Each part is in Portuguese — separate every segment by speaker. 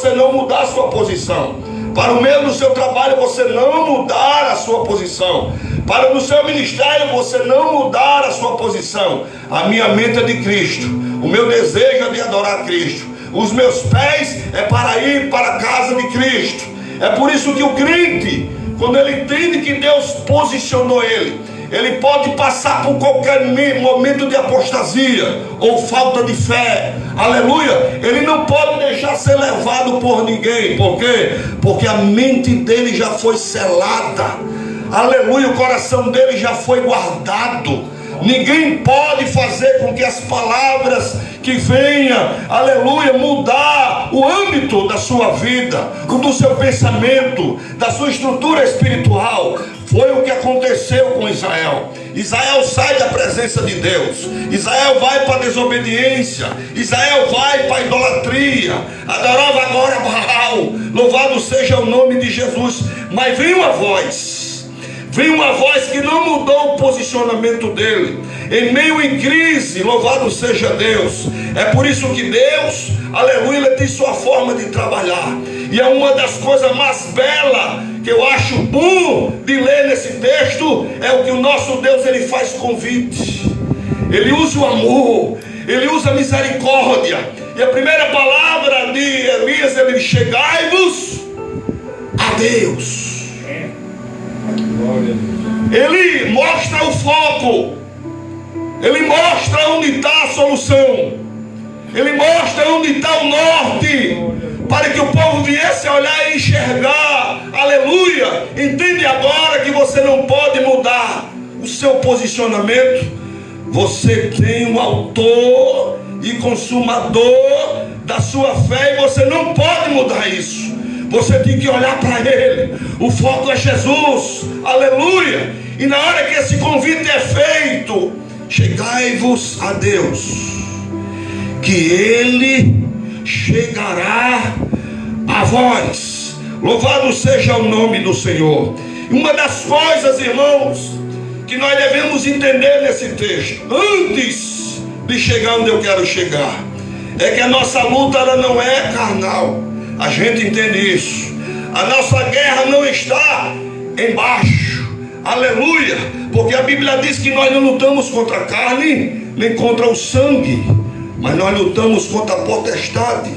Speaker 1: você não mudar a sua posição. Para o meio do seu trabalho você não mudar a sua posição. Para no seu ministério você não mudar a sua posição. A minha mente é de Cristo. O meu desejo é de adorar Cristo. Os meus pés é para ir para a casa de Cristo. É por isso que o crente, quando ele entende que Deus posicionou ele pode passar por qualquer momento de apostasia ou falta de fé, aleluia. Ele não pode deixar ser levado por ninguém. Por quê? Porque a mente dele já foi selada, aleluia. O coração dele já foi guardado. Ninguém pode fazer com que as palavras que venham, aleluia, mudar o âmbito da sua vida, do seu pensamento, da sua estrutura espiritual. Foi o que aconteceu com Israel. Israel sai da presença de Deus. Israel vai para a desobediência. Israel vai para a idolatria. Adorava agora Baal. Louvado seja o nome de Jesus. Mas vem uma voz que não mudou o posicionamento dele. Em meio em crise, louvado seja Deus. É por isso que Deus, aleluia, ele tem sua forma de trabalhar. E é uma das coisas mais belas que eu acho bom de ler nesse texto, é o que o nosso Deus, ele faz convite. Ele usa o amor, ele usa a misericórdia. E a primeira palavra de Elias, ele diz: chegai-vos a Deus. Ele mostra o foco, ele mostra onde está a solução, ele mostra onde está o norte, para que o povo viesse a olhar e enxergar, aleluia. Entende agora que você não pode mudar o seu posicionamento. Você tem um autor e consumador da sua fé, e você não pode mudar isso. Você tem que olhar para ele. O foco é Jesus, aleluia. E na hora que esse convite é feito, chegai-vos a Deus, que ele chegará a vós. Louvado seja o nome do Senhor. Uma das coisas, irmãos, que nós devemos entender nesse texto, antes de chegar onde eu quero chegar, é que a nossa luta, ela não é carnal. A gente entende isso. A nossa guerra não está embaixo, aleluia, porque a Bíblia diz que nós não lutamos contra a carne, nem contra o sangue, mas nós lutamos contra a potestade,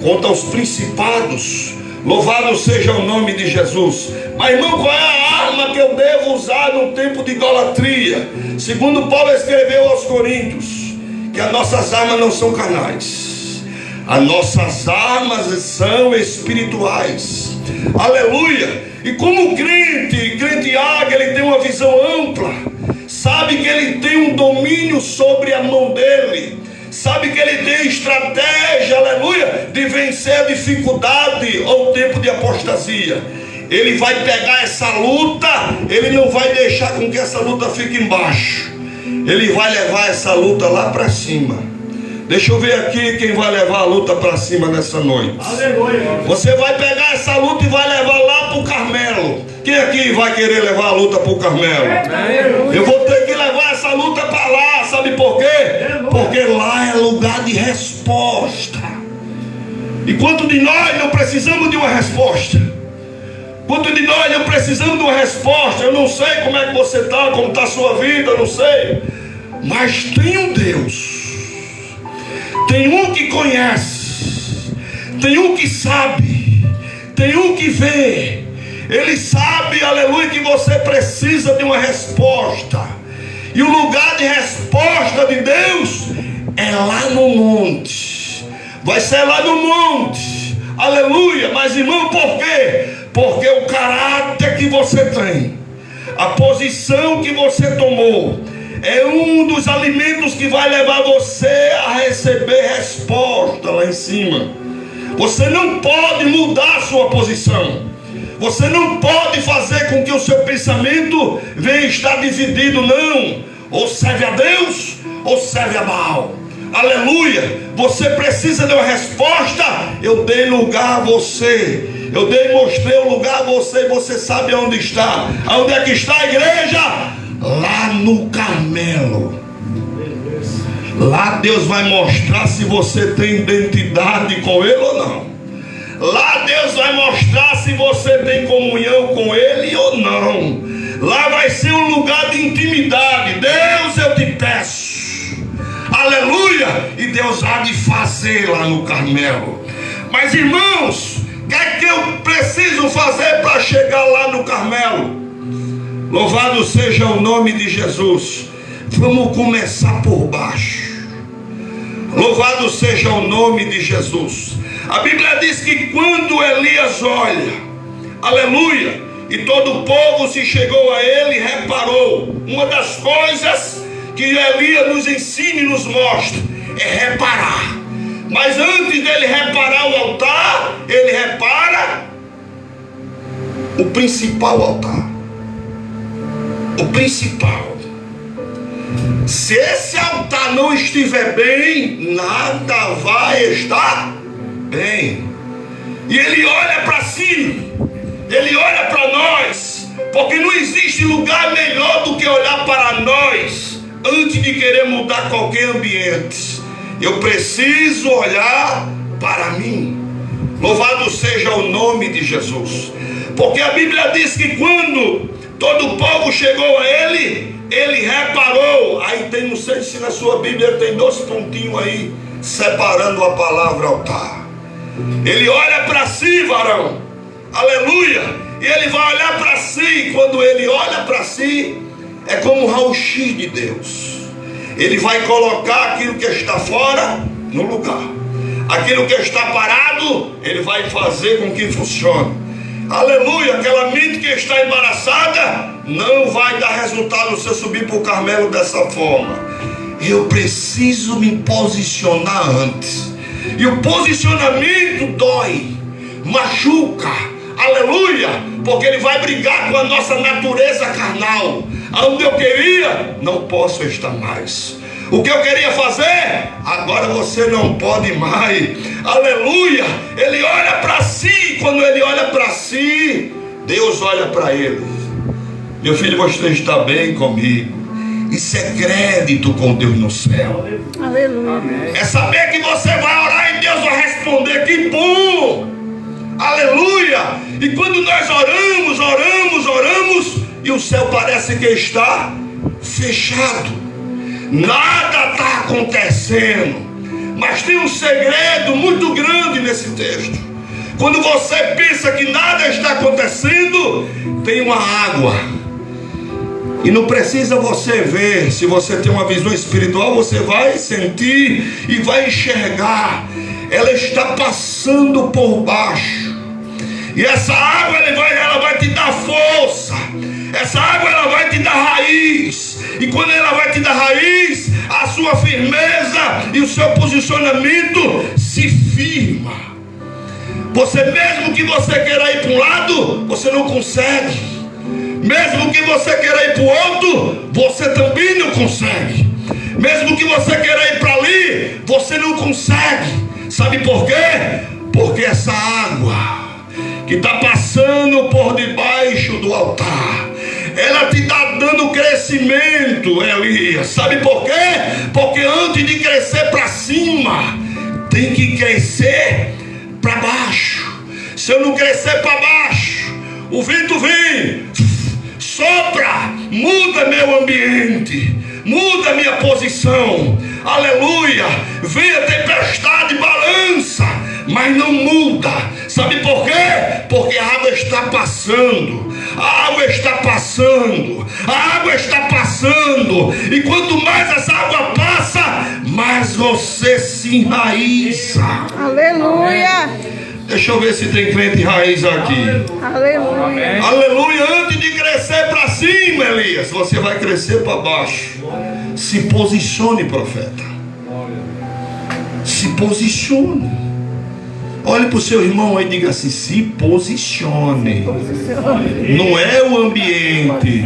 Speaker 1: contra os principados. Louvado seja o nome de Jesus. Mas, irmão, qual é a arma que eu devo usar no tempo de idolatria? Segundo Paulo escreveu aos Coríntios, que as nossas armas não são carnais. As nossas armas são espirituais, aleluia. E como crente águia, ele tem uma visão ampla, sabe que ele tem um domínio sobre a mão dele, sabe que ele tem estratégia, aleluia, de vencer a dificuldade ou o tempo de apostasia. Ele vai pegar essa luta, ele não vai deixar com que essa luta fique embaixo, ele vai levar essa luta lá para cima. Deixa eu ver aqui quem vai levar a luta para cima nessa noite. Aleluia. Você vai pegar essa luta e vai levar lá para o Carmelo. Quem aqui vai querer levar a luta para o Carmelo? Eu vou ter que levar essa luta para lá. Sabe por quê? Porque lá é lugar de resposta. E quanto de nós não precisamos de uma resposta? Quanto de nós não precisamos de uma resposta? Eu não sei como é que você está, como está a sua vida, eu não sei. Mas tem um Deus. Tem um que conhece, tem um que sabe, tem um que vê. Ele sabe, aleluia, que você precisa de uma resposta. E o lugar de resposta de Deus é lá no monte. Vai ser lá no monte, aleluia. Mas, irmão, por quê? Porque o caráter que você tem, a posição que você tomou, é um dos alimentos que vai levar você a receber resposta lá em cima. Você não pode mudar a sua posição. Você não pode fazer com que o seu pensamento venha estar dividido, não. Ou serve a Deus, ou serve a Baal. Aleluia. Você precisa de uma resposta. Eu dei lugar a você. Eu mostrei o lugar a você. E você sabe onde está. Onde é que está a igreja? Lá no Carmelo. Lá Deus vai mostrar se você tem identidade com Ele ou não. Lá Deus vai mostrar se você tem comunhão com Ele ou não. Lá vai ser um lugar de intimidade. Deus, eu te peço, aleluia, e Deus há de fazer lá no Carmelo. Mas irmãos, o que é que eu preciso fazer para chegar lá no Carmelo? Louvado seja o nome de Jesus. Vamos começar por baixo. Louvado seja o nome de Jesus. A Bíblia diz que quando Elias olha, aleluia, e todo o povo se chegou a ele, reparou. Uma das coisas que Elias nos ensina e nos mostra é reparar. Mas antes dele reparar o altar, ele repara o principal altar. O principal. Se esse altar não estiver bem, nada vai estar bem. E ele olha para si, ele olha para nós, porque não existe lugar melhor do que olhar para nós antes de querer mudar qualquer ambiente. Eu preciso olhar para mim. Louvado seja o nome de Jesus. Porque a Bíblia diz que quando todo o povo chegou a ele, ele reparou. Aí tem, não sei se na sua Bíblia tem 2 pontinhos aí, separando a palavra altar. Ele olha para si, varão, aleluia, e ele vai olhar para si. E quando ele olha para si, é como um raio-x de Deus. Ele vai colocar aquilo que está fora no lugar. Aquilo que está parado, ele vai fazer com que funcione. Aleluia, aquela mente que está embaraçada não vai dar resultado se eu subir para o Carmelo dessa forma. Eu preciso me posicionar antes. E o posicionamento dói, machuca, aleluia, porque ele vai brigar com a nossa natureza carnal. Aonde eu queria, não posso estar mais. O que eu queria fazer, agora você não pode mais. Aleluia. Ele olha para si. Quando ele olha para si, Deus olha para ele. Meu filho, você está bem comigo. Isso é crédito com Deus no céu.
Speaker 2: Aleluia.
Speaker 1: É saber que você vai orar e Deus vai responder. Que bom. Aleluia. E quando nós oramos, e o céu parece que está fechado. Nada está acontecendo. Mas tem um segredo muito grande nesse texto. Quando você pensa que nada está acontecendo, tem uma água. E não precisa você ver. Se você tem uma visão espiritual, você vai sentir e vai enxergar. Ela está passando por baixo. E essa água ela vai te dar força. Essa água ela vai te dar raiz. E quando ela vai te dar raiz, a sua firmeza e o seu posicionamento se firma. Você, mesmo que você queira ir para um lado, você não consegue. Mesmo que você queira ir para o outro, você também não consegue. Mesmo que você queira ir para ali, você não consegue. Sabe por quê? Porque essa água que está passando por debaixo do altar, ela te está dando crescimento, Elias. Sabe por quê? Porque antes de crescer para cima, tem que crescer para baixo. Se eu não crescer para baixo, o vento vem, sopra, muda meu ambiente, muda minha posição, aleluia. Vem a tempestade, balança, mas não muda. Sabe por quê? Porque a água está passando. A água está passando. A água está passando. E quanto mais essa água passa, mais você se enraiza.
Speaker 2: Aleluia.
Speaker 1: Deixa eu ver se tem crente raiz aqui.
Speaker 2: Aleluia.
Speaker 1: Aleluia. Antes de crescer para cima, Elias, você vai crescer para baixo. Se posicione, profeta. Se posicione. Olhe para o seu irmão aí e diga assim: se posicione. Não é o ambiente,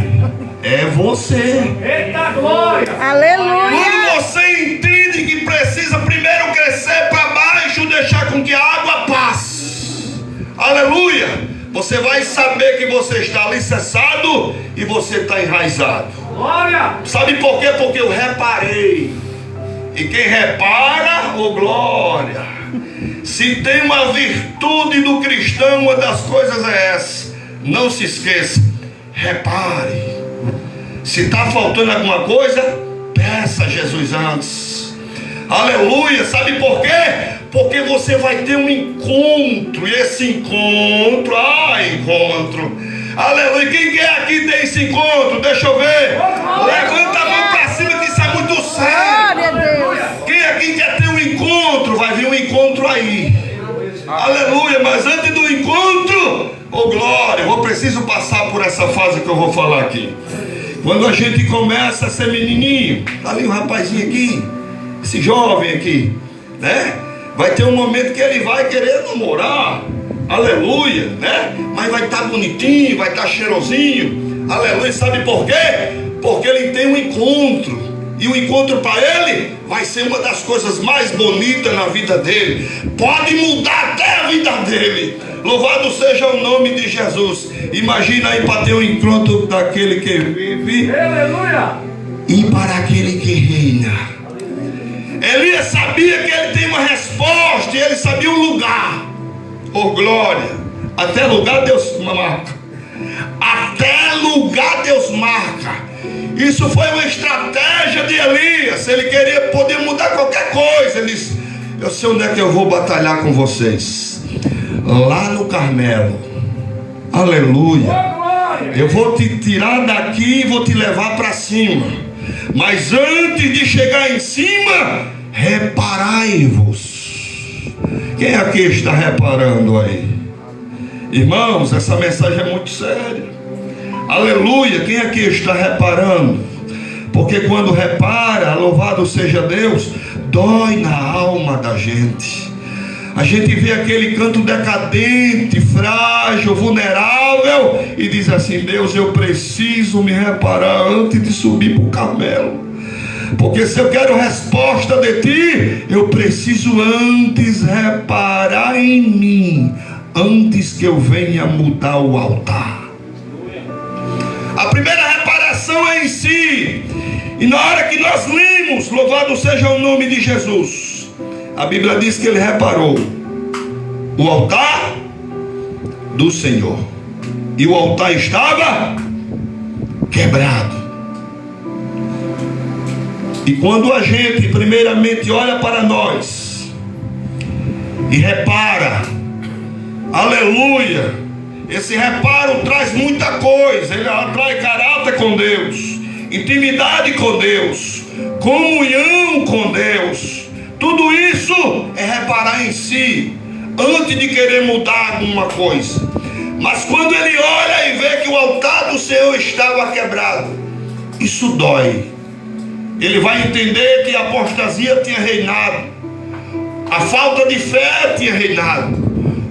Speaker 1: é você.
Speaker 3: Eita glória!
Speaker 2: Aleluia.
Speaker 1: Quando você entende que precisa primeiro crescer para baixo, deixar com que a água passe, aleluia, você vai saber que você está alicerçado e você está enraizado.
Speaker 3: Glória!
Speaker 1: Sabe por quê? Porque eu reparei. E quem repara, glória. Se tem uma virtude do cristão, uma das coisas é essa. Não se esqueça, repare. Se está faltando alguma coisa, peça a Jesus antes. Aleluia, sabe por quê? Porque você vai ter um encontro. E esse encontro, encontro. Aleluia, quem quer aqui ter esse encontro? Deixa eu ver. Levanta a mão para cima que isso é muito sério.
Speaker 2: Glória a Deus.
Speaker 1: Quem aqui quer ter um encontro? Vai vir um encontro aí. Aleluia, mas antes do encontro, glória, eu preciso passar por essa fase que eu vou falar aqui. Quando a gente começa a ser menininho, tá ali um rapazinho aqui, esse jovem aqui, né? Vai ter um momento que ele vai querer namorar, aleluia, né? Mas vai estar bonitinho, vai estar cheirosinho, aleluia. Sabe por quê? Porque ele tem um encontro. E o encontro para ele vai ser uma das coisas mais bonitas na vida dele. Pode mudar até a vida dele. Louvado seja o nome de Jesus. Imagina aí para ter um encontro daquele que vive.
Speaker 3: Aleluia.
Speaker 1: E para aquele que reina. Elias sabia que ele tem uma resposta. E ele sabia o lugar. Glória. Até lugar Deus marca. Até lugar Deus marca. Isso foi uma estratégia de Elias. Ele queria poder mudar qualquer coisa. Ele disse: eu sei onde é que eu vou batalhar com vocês. Lá no Carmelo. Aleluia. Eu vou te tirar daqui e vou te levar para cima. Mas antes de chegar em cima, reparai-vos. Quem aqui está reparando aí? Irmãos, essa mensagem é muito séria. Aleluia, quem aqui está reparando? Porque quando repara, louvado seja Deus, dói na alma da gente. A gente vê aquele canto decadente, frágil, vulnerável e diz assim: Deus, eu preciso me reparar antes de subir para o Carmelo. Porque se eu quero resposta de ti, eu preciso antes reparar em mim, antes que eu venha mudar o altar. A primeira reparação é em si. E na hora que nós lemos, louvado seja o nome de Jesus, a Bíblia diz que ele reparou o altar do Senhor. E o altar estava quebrado. E quando a gente primeiramente olha para nós e repara, aleluia, esse reparo traz muita coisa. Ele atrai caráter com Deus, intimidade com Deus, comunhão com Deus. Tudo isso é reparar em si, antes de querer mudar alguma coisa. Mas quando ele olha e vê que o altar do Senhor estava quebrado, isso dói. Ele vai entender que a apostasia tinha reinado, a falta de fé tinha reinado,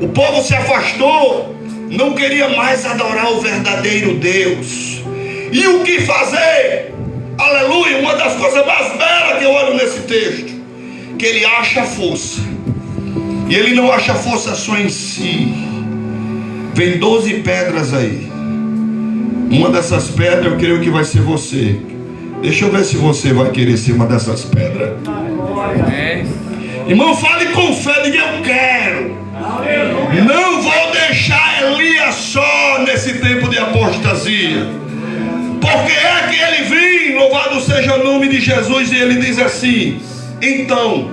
Speaker 1: o povo se afastou, não queria mais adorar o verdadeiro Deus. E o que fazer? Aleluia, uma das coisas mais belas que eu olho nesse texto, que ele acha força. E ele não acha força só em si. Vem 12 pedras aí. Uma dessas pedras eu creio que vai ser você. Deixa eu ver se você vai querer ser uma dessas pedras. Irmão, fale com fé, diga: eu quero. Não vou deixar Elias só nesse tempo de apostasia. Porque é que ele vem, louvado seja o nome de Jesus, e ele diz assim: então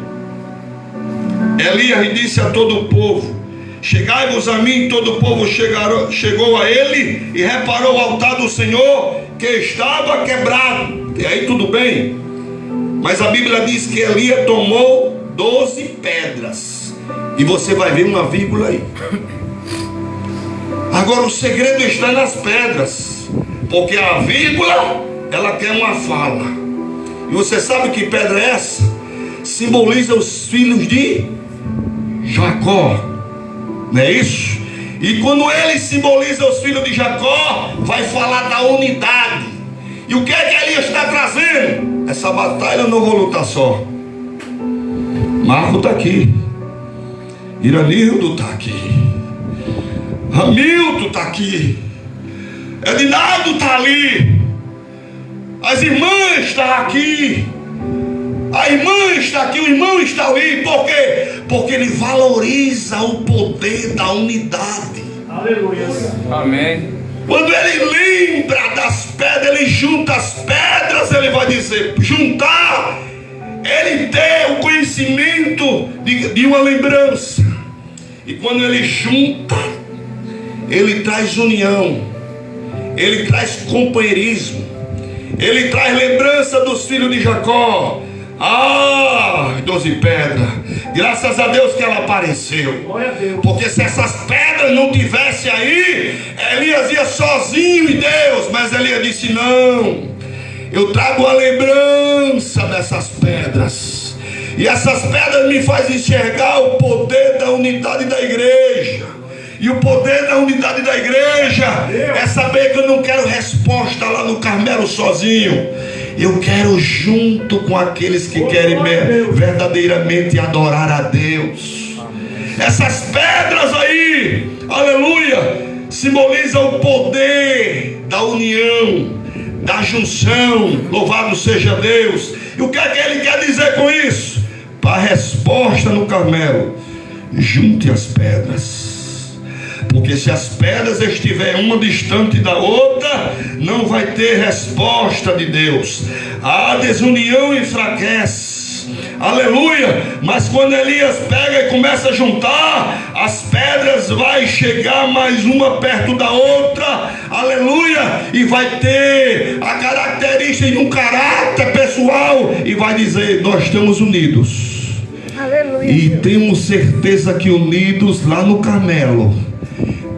Speaker 1: Elias disse a todo o povo: chegai-vos a mim. Todo o povo chegou a ele e reparou o altar do Senhor que estava quebrado. E aí tudo bem. Mas a Bíblia diz que Elias tomou 12 pedras. E você vai ver uma vírgula aí. Agora o segredo está nas pedras. Porque a vírgula, ela quer uma fala. E você sabe que pedra é essa? Simboliza os filhos de Jacó. Não é isso? E quando ele simboliza os filhos de Jacó, vai falar da unidade. E o que é que Elias está trazendo? Essa batalha eu não vou lutar só. Marco está aqui, Iranildo está aqui, Hamilton está aqui, Edinaldo está ali, as irmãs estão aqui, A irmã está aqui, o irmão está ali. Por quê? Porque ele valoriza o poder da unidade.
Speaker 3: Aleluia.
Speaker 4: Amém.
Speaker 1: Quando ele lembra das pedras, ele junta as pedras, ele vai dizer, juntar, ele tem o conhecimento de uma lembrança. E quando ele junta, ele traz união, ele traz companheirismo, ele traz lembrança dos filhos de Jacó. 12 pedras. Graças a Deus que ela apareceu.
Speaker 3: Glória a Deus.
Speaker 1: Porque se essas pedras não tivessem aí, Elias ia sozinho em Deus. Mas Elias disse: não, eu trago a lembrança dessas pedras. E essas pedras me fazem enxergar o poder da unidade da igreja. E o poder da unidade da igreja é saber que eu não quero resposta lá no Carmelo sozinho. Eu quero junto com aqueles que querem verdadeiramente adorar a Deus. Essas pedras aí, aleluia, simbolizam o poder da união, da junção. Louvado seja Deus. E o que é que ele quer dizer com isso? Para a resposta no Carmelo, junte as pedras. Porque se as pedras estiverem uma distante da outra, não vai ter resposta de Deus. A desunião enfraquece. Aleluia. Mas quando Elias pega e começa a juntar, as pedras vai chegar mais uma perto da outra. Aleluia. E vai ter a característica de um caráter pessoal. E vai dizer: nós estamos unidos.
Speaker 2: Aleluia.
Speaker 1: E temos certeza que unidos lá no Carmelo,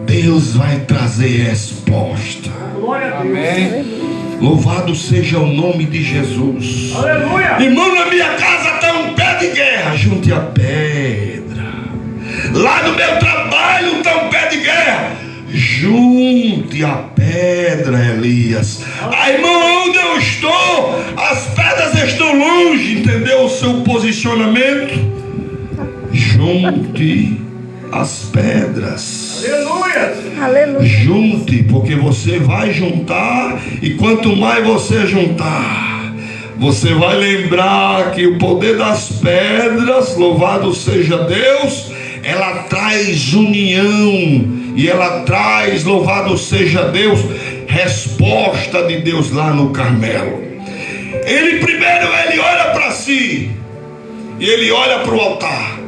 Speaker 1: Deus vai trazer resposta.
Speaker 3: Glória a Deus.
Speaker 4: Amém.
Speaker 1: Louvado seja o nome de Jesus.
Speaker 3: Aleluia.
Speaker 1: Irmão, na minha casa está um pé de guerra. Junte a pedra. Lá no meu trabalho está um pé de guerra. Junte a pedra, Elias. Aí, irmão, onde eu estou, as pedras estão longe. Entendeu o seu posicionamento? Junte as pedras.
Speaker 3: Aleluia.
Speaker 2: Aleluia.
Speaker 1: Junte, porque você vai juntar. E quanto mais você juntar, você vai lembrar que o poder das pedras, louvado seja Deus, ela traz união. E ela traz, louvado seja Deus, resposta de Deus lá no Carmelo. Ele primeiro, ele olha para si. E ele olha para o altar.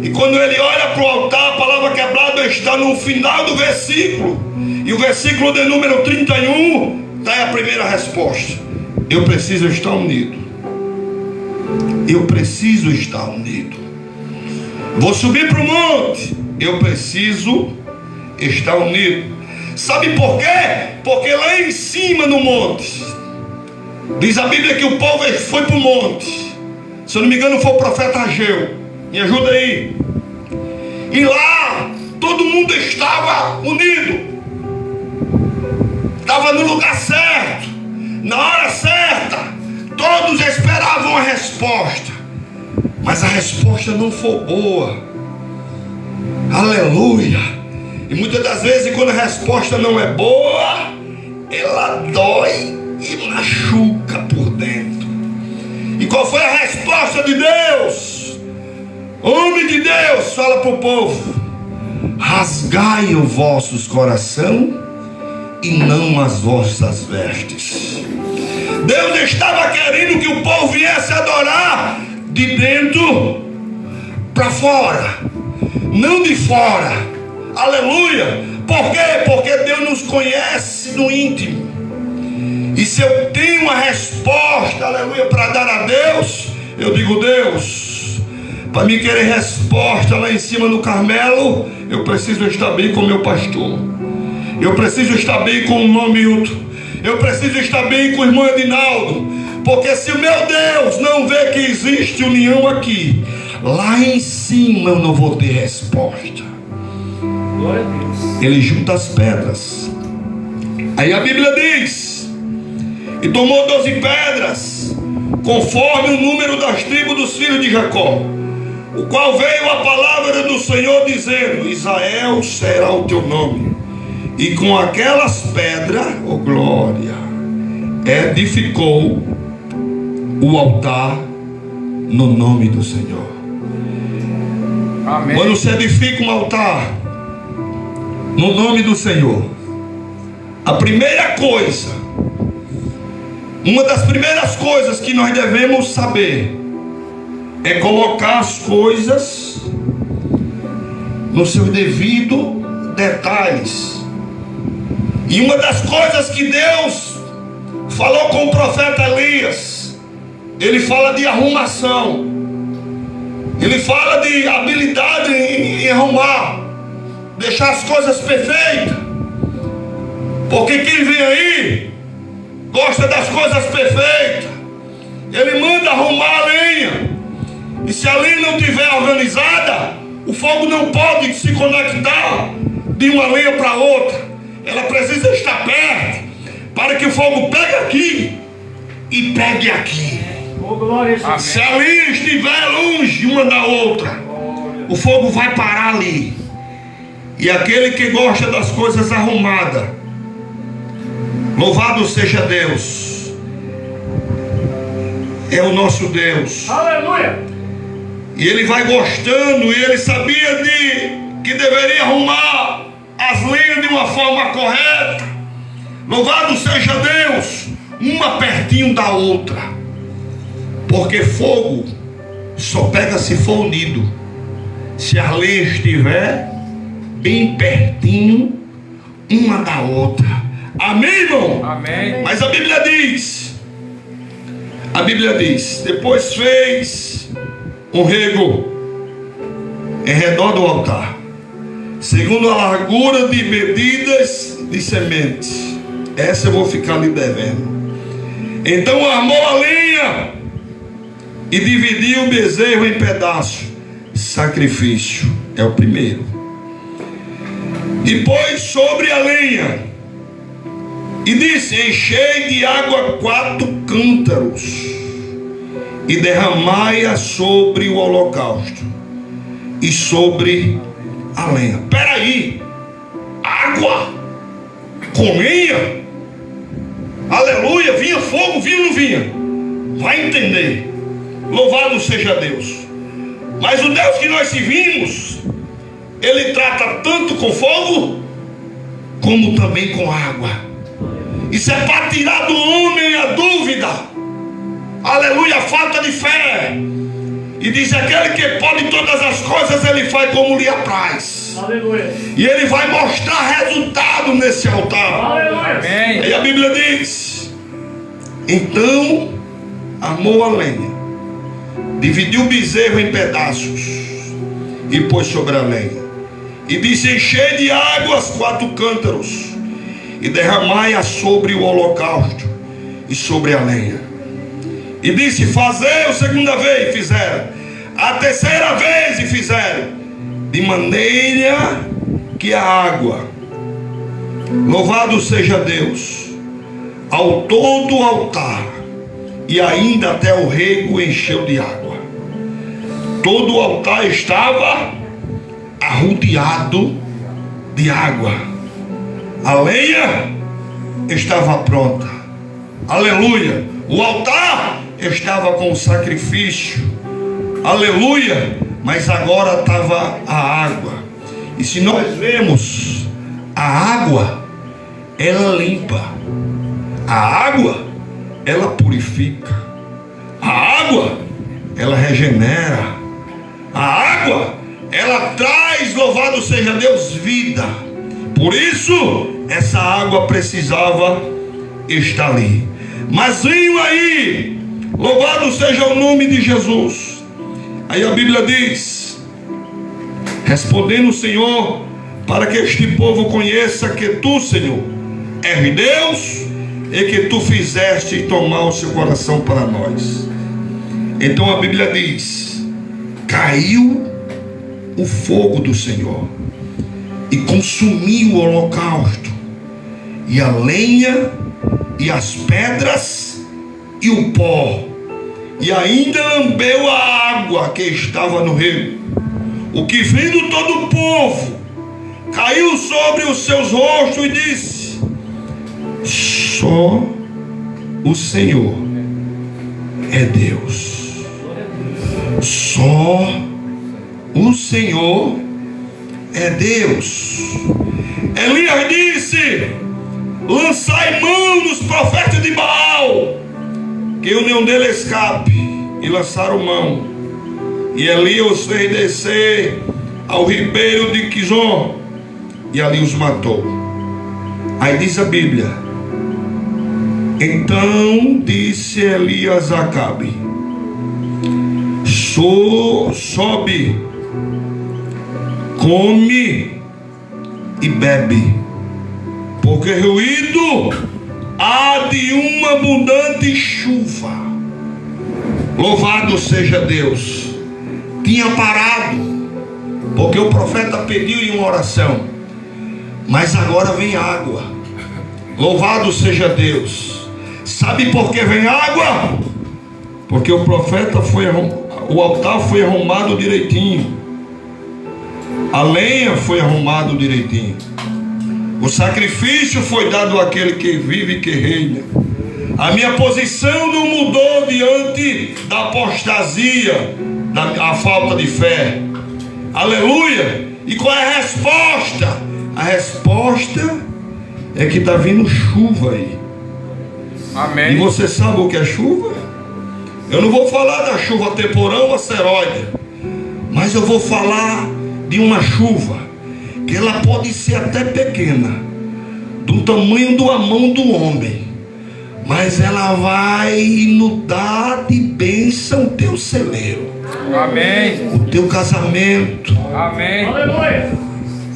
Speaker 1: E quando ele olha para o altar, a palavra quebrada está no final do versículo. E o versículo de número 31 dá a primeira resposta. Eu preciso estar unido. Eu preciso estar unido. Vou subir para o monte. Eu preciso estar unido. Sabe por quê? Porque lá em cima no monte, diz a Bíblia que o povo foi para o monte. Se eu não me engano foi o profeta Ageu. Me ajuda aí. E lá todo mundo estava unido. Estava no lugar certo, na hora certa. Todos esperavam a resposta. Mas a resposta não foi boa. Aleluia. E muitas das vezes quando a resposta não é boa, ela dói e machuca por dentro. E qual foi a resposta de Deus? Homem de Deus, fala para o povo: rasgai o vosso coração e não as vossas vestes. Deus estava querendo que o povo viesse adorar de dentro para fora, não de fora. Aleluia. Por quê? Porque Deus nos conhece no íntimo. E se eu tenho uma resposta, aleluia, para dar a Deus, eu digo: Deus, para mim querer resposta lá em cima no Carmelo, eu preciso estar bem com o meu pastor. Eu preciso estar bem com o irmão Milton. Eu preciso estar bem com o irmão Edinaldo. Porque se o meu Deus não vê que existe união aqui, lá em cima eu não vou ter resposta.
Speaker 3: Glória a Deus.
Speaker 1: Ele junta as pedras. Aí a Bíblia diz: e tomou 12 pedras, conforme o número das tribos dos filhos de Jacó, o qual veio a palavra do Senhor dizendo: Israel será o teu nome. E com aquelas pedras, oh glória, edificou o altar no nome do Senhor.
Speaker 3: Amém.
Speaker 1: Quando se edifica um altar no nome do Senhor, a primeira coisa, uma das primeiras coisas que nós devemos saber é colocar as coisas no seu devido detalhes. E uma das coisas que Deus falou com o profeta Elias, ele fala de arrumação, ele fala de habilidade em arrumar, deixar as coisas perfeitas, porque quem vem aí gosta das coisas perfeitas. Ele manda arrumar a lenha, e se a lenha não estiver organizada, o fogo não pode se conectar de uma lenha para outra. Ela precisa estar perto, para que o fogo pegue aqui e pegue aqui.
Speaker 3: Oh, glória a Deus.
Speaker 1: Se a linha estiver longe uma da outra, o fogo vai parar ali. E aquele que gosta das coisas arrumadas, louvado seja Deus, é o nosso Deus.
Speaker 3: Aleluia.
Speaker 1: E ele vai gostando, e ele sabia que deveria arrumar as lenhas de uma forma correta. Louvado seja Deus, uma pertinho da outra, porque fogo só pega se for unido. Se a lenha estiver bem pertinho uma da outra. Amém, irmão?
Speaker 3: Amém.
Speaker 1: Mas a Bíblia diz, depois fez um rego em redor do altar, segundo a largura de medidas de sementes. Essa eu vou ficar lhe devendo. Então armou a lenha e dividiu o bezerro em pedaços. Sacrifício é o primeiro. E pôs sobre a lenha e disse: enchei de água 4 cântaros e derramai-a sobre o holocausto e sobre a lenha. Peraí, água com lenha? Aleluia, vinha fogo, vinha ou não vinha? Vai entender. Louvado seja Deus. Mas o Deus que nós servimos, Ele trata tanto com fogo como também com água. Isso é para tirar do homem a dúvida, aleluia, a falta de fé. E diz: aquele que pode todas as coisas, Ele faz como lhe apraz.
Speaker 3: Aleluia.
Speaker 1: E Ele vai mostrar resultado nesse altar.
Speaker 3: Amém.
Speaker 1: E a Bíblia diz: então armou a lenha, dividiu o bezerro em pedaços e pôs sobre a lenha. E disse: enchei de águas 4 cântaros e derramai-a sobre o holocausto e sobre a lenha. E disse: fazei a segunda vez, e fizeram. A terceira vez, e fizeram. De maneira que a água, louvado seja Deus, ao todo o altar e ainda até o rego encheu de água. Todo o altar estava arrodeado de água. A lenha estava pronta. Aleluia. O altar estava com o sacrifício. Aleluia. Mas agora estava a água. E se nós vemos, a água, ela limpa. A água, ela purifica. A água, ela regenera. A água, ela traz, louvado seja Deus, vida. Por isso, essa água precisava estar ali. Mas vinha aí, louvado seja o nome de Jesus. Aí a Bíblia diz: respondendo o Senhor, para que este povo conheça que tu, Senhor, és Deus, e que tu fizeste tomar o seu coração para nós. Então a Bíblia diz: caiu o fogo do Senhor e consumiu o holocausto, e a lenha, e as pedras, e o pó, e ainda lambeu a água que estava no rego. O que vindo todo o povo caiu sobre os seus rostos e disse: só o Senhor é Deus. Só o Senhor é Deus. Elias disse: lançai mão dos profetas de Baal, que nenhum deles escape. E lançaram mão. E Elias os fez descer ao ribeiro de Quizon, e ali os matou. Aí diz a Bíblia: então disse Elias a Acabe: sobe, come e bebe, porque ruído há de uma abundante chuva. Louvado seja Deus. Tinha parado, porque o profeta pediu em uma oração, mas agora vem água. Louvado seja Deus. Sabe por que vem água? Porque o profeta o altar foi arrumado direitinho, a lenha foi arrumado direitinho, o sacrifício foi dado àquele que vive e que reina. A minha posição não mudou diante da apostasia, da falta de fé. Aleluia. E qual é a resposta? A resposta é que está vindo chuva aí.
Speaker 3: Amém.
Speaker 1: E você sabe o que é chuva? Eu não vou falar da chuva temporão ou seróide, mas eu vou falar de uma chuva que ela pode ser até pequena, do tamanho da mão do homem, mas ela vai inundar de bênção o teu celeiro.
Speaker 3: Amém.
Speaker 1: O teu casamento.
Speaker 3: Amém.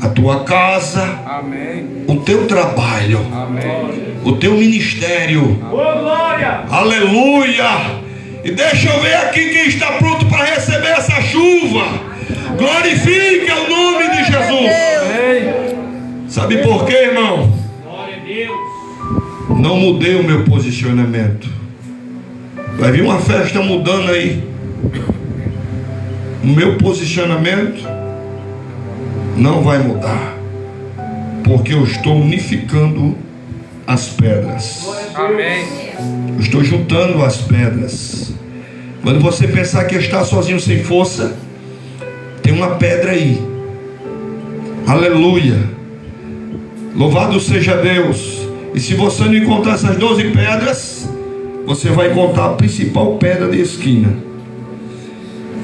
Speaker 1: A tua casa.
Speaker 3: Amém.
Speaker 1: O teu trabalho.
Speaker 3: Amém.
Speaker 1: O teu ministério.
Speaker 3: Oh, glória.
Speaker 1: Aleluia. E deixa eu ver aqui quem está pronto para receber essa chuva. Glorifique o nome de Jesus.
Speaker 3: Amém.
Speaker 1: Sabe por quê, irmão?
Speaker 3: Glória a Deus.
Speaker 1: Não mudei o meu posicionamento. Vai vir uma festa mudando aí. O meu posicionamento não vai mudar, porque eu estou unificando as pedras.
Speaker 3: Amém.
Speaker 1: Eu estou juntando as pedras. Quando você pensar que está sozinho sem força, tem uma pedra aí. Aleluia. Louvado seja Deus. E se você não encontrar essas 12 pedras, você vai encontrar a principal pedra de esquina,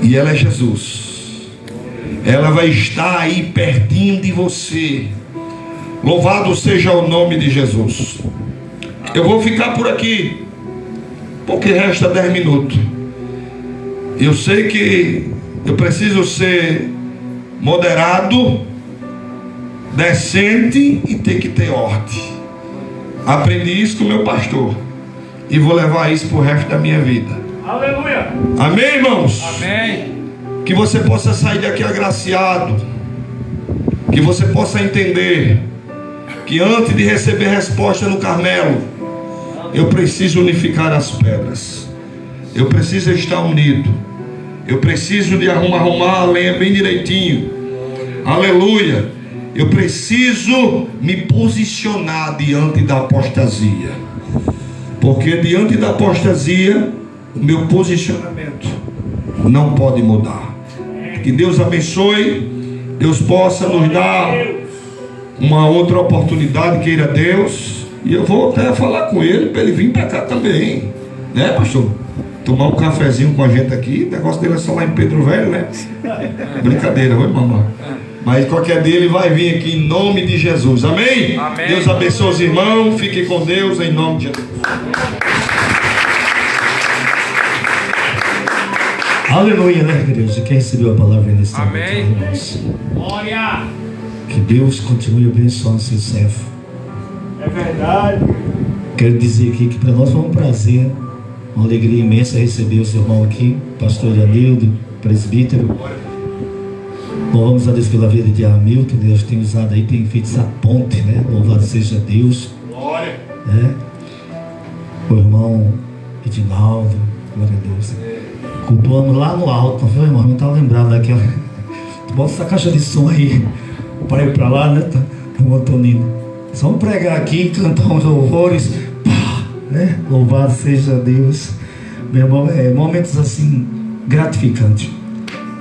Speaker 1: e ela é Jesus. Ela vai estar aí pertinho de você. Louvado seja o nome de Jesus. Eu vou ficar por aqui, porque resta 10 minutos. Eu sei que eu preciso ser moderado, decente e ter que ter ordem. Aprendi isso com o meu pastor e vou levar isso para o resto da minha vida.
Speaker 3: Aleluia.
Speaker 1: Amém, irmãos?
Speaker 3: Amém.
Speaker 1: Que você possa sair daqui agraciado, que você possa entender que antes de receber resposta no Carmelo, eu preciso unificar as pedras, eu preciso estar unido, eu preciso de arrumar a lenha bem direitinho. Aleluia. Eu preciso me posicionar diante da apostasia, porque diante da apostasia o meu posicionamento não pode mudar. Que Deus abençoe. Deus possa nos dar uma outra oportunidade, queira Deus. E eu vou até falar com ele para ele vir para cá também, né, pastor? Tomar um cafezinho com a gente aqui. O negócio dele é só lá em Pedro Velho, né? Brincadeira, vai, mamãe. Mas qualquer dia ele vai vir aqui em nome de Jesus. Amém?
Speaker 3: Amém.
Speaker 1: Deus abençoe os irmãos. Fiquem com Deus em nome de Jesus.
Speaker 4: Aleluia, né, Deus? E quem recebeu a palavra nesse tempo?
Speaker 3: Amém.
Speaker 4: Irmãos?
Speaker 3: Glória.
Speaker 4: Que Deus continue abençoando seu servo.
Speaker 3: É verdade.
Speaker 4: Quero dizer aqui que para nós foi um prazer, uma alegria imensa receber o seu irmão aqui, pastor Anildo, presbítero. Louvamos a Deus pela vida de Hamilton. Deus tem usado aí, tem feito essa ponte, né? Louvado seja Deus.
Speaker 3: Glória.
Speaker 4: Né? O irmão Edinaldo, glória a Deus. Cultuamos lá no alto, não foi, irmão? Não estava lembrado daquela. Bota essa caixa de som aí para ir para lá, né, irmão Tonino? Só vamos pregar aqui, cantar uns louvores, pá, né? Louvado seja Deus. Meu irmão, momentos assim gratificante,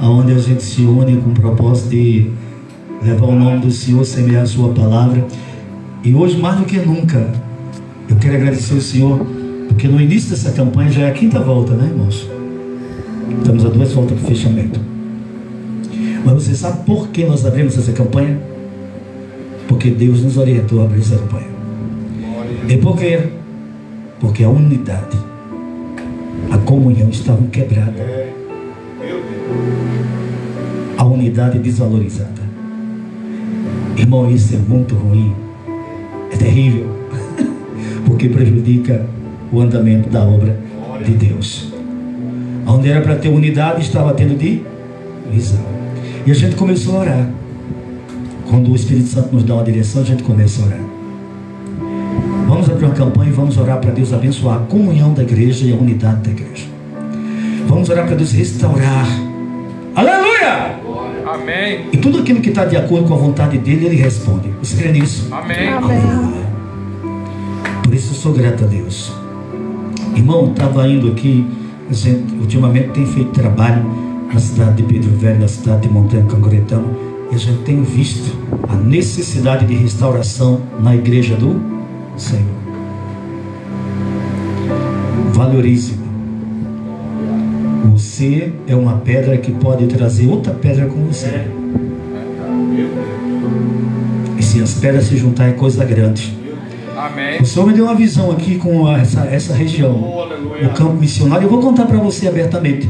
Speaker 4: onde a gente se une com o propósito de levar o nome do Senhor, semear a sua palavra. E hoje, mais do que nunca, eu quero agradecer ao Senhor, porque no início dessa campanha já é a 5ª volta, né, irmãos? Estamos a 2 voltas para o fechamento. Mas você sabe por que nós abrimos essa campanha? Porque Deus nos orientou a abrir essa campanha. E por quê? Porque a unidade, a comunhão estavam quebradas. A unidade desvalorizada. Irmão, isso é muito ruim. É terrível. Porque prejudica o andamento da obra de Deus. Onde era para ter unidade, estava tendo divisão. E a gente começou a orar. Quando o Espírito Santo nos dá uma direção, a gente começa a orar. Vamos abrir uma campanha e vamos orar para Deus abençoar a comunhão da igreja e a unidade da igreja. Vamos orar para Deus restaurar. Aleluia!
Speaker 3: Amém.
Speaker 4: E tudo aquilo que está de acordo com a vontade dele, ele responde. Você crê nisso?
Speaker 3: Amém.
Speaker 2: Amém.
Speaker 4: Por isso eu sou grato a Deus. Irmão, estava indo aqui, a gente ultimamente tem feito trabalho na cidade de Pedro Velho, na cidade de Montanha Cangoretão, e a gente tem visto a necessidade de restauração na igreja do Senhor. Valorize. Você é uma pedra que pode trazer outra pedra com você. E se as pedras se juntarem, é coisa grande.
Speaker 3: Amém.
Speaker 4: O Senhor me deu uma visão aqui com essa região, o campo missionário. Eu vou contar para você abertamente.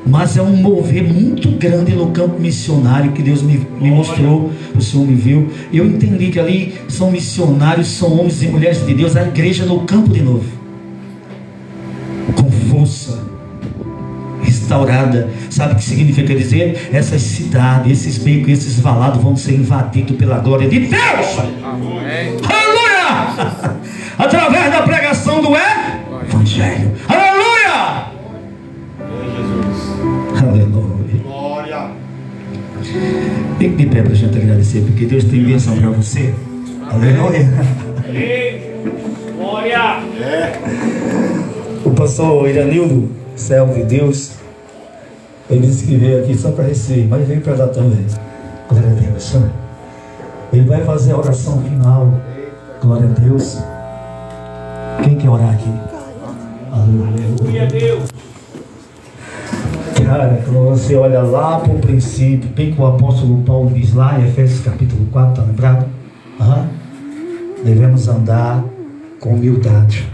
Speaker 4: Mas é um mover muito grande no campo missionário que Deus me mostrou, o Senhor me viu. Eu entendi que ali são missionários, são homens e mulheres de Deus, a igreja no campo de novo, com força, restaurada. Sabe o que significa dizer? Essas cidades, esses becos, esses valados vão ser invadidos pela glória de Deus.
Speaker 3: Amém.
Speaker 4: Aleluia! Através da pregação do Evangelho. Aleluia! Aleluia.
Speaker 1: Glória.
Speaker 4: Fique de pé para a gente agradecer, porque Deus tem bênção para você. Aleluia.
Speaker 3: Glória.
Speaker 4: O pastor Iranildo, servo de Deus, ele disse que veio aqui só para receber, mas veio para dar também. Glória a Deus. Ele vai fazer a oração final. Glória a Deus. Quem quer orar aqui? Aleluia.
Speaker 3: Glória a Deus.
Speaker 4: Cara, quando você olha lá para o princípio, bem que o apóstolo Paulo diz lá em Efésios capítulo 4, está lembrado? Devemos andar com humildade,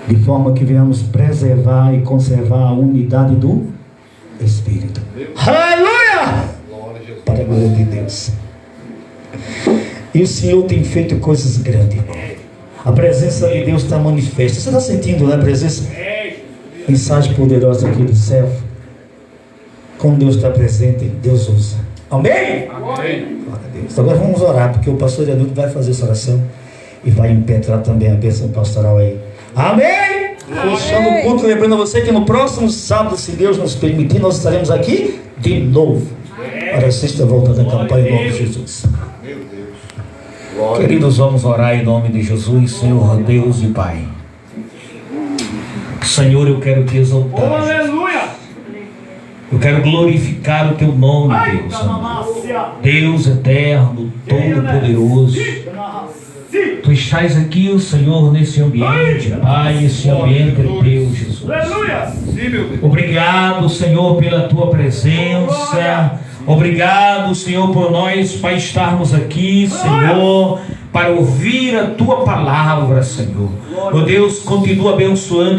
Speaker 4: de forma que venhamos preservar e conservar a unidade do Espírito. Aleluia! Para a glória de Deus. E o Senhor tem feito coisas grandes, irmão. A presença de Deus está manifesta. Você está sentindo, né, a presença? Mensagem poderosa aqui do céu. Como Deus está presente, Deus usa. Amém?
Speaker 3: Amém.
Speaker 4: Glória a Deus. Agora vamos orar, porque o pastor Iranildo vai fazer essa oração e vai impetrar também a bênção pastoral aí. Amém? Fechando o culto, lembrando a você que no próximo sábado, se Deus nos permitir, nós estaremos aqui de novo para a 6ª volta da campanha em nome de Jesus. Queridos, vamos orar em nome de Jesus. Senhor Deus e Pai, Senhor, eu quero te exaltar.
Speaker 3: Aleluia.
Speaker 4: Eu quero glorificar o teu nome, Deus. Deus eterno, todo-poderoso. Tu estás aqui, o Senhor, nesse ambiente, Pai. Esse ambiente é teu, Jesus.
Speaker 3: Aleluia.
Speaker 4: Obrigado, Senhor, pela tua presença. Obrigado, Senhor, por nós para estarmos aqui, Senhor, para ouvir a tua palavra, Senhor. Meu Deus, continua abençoando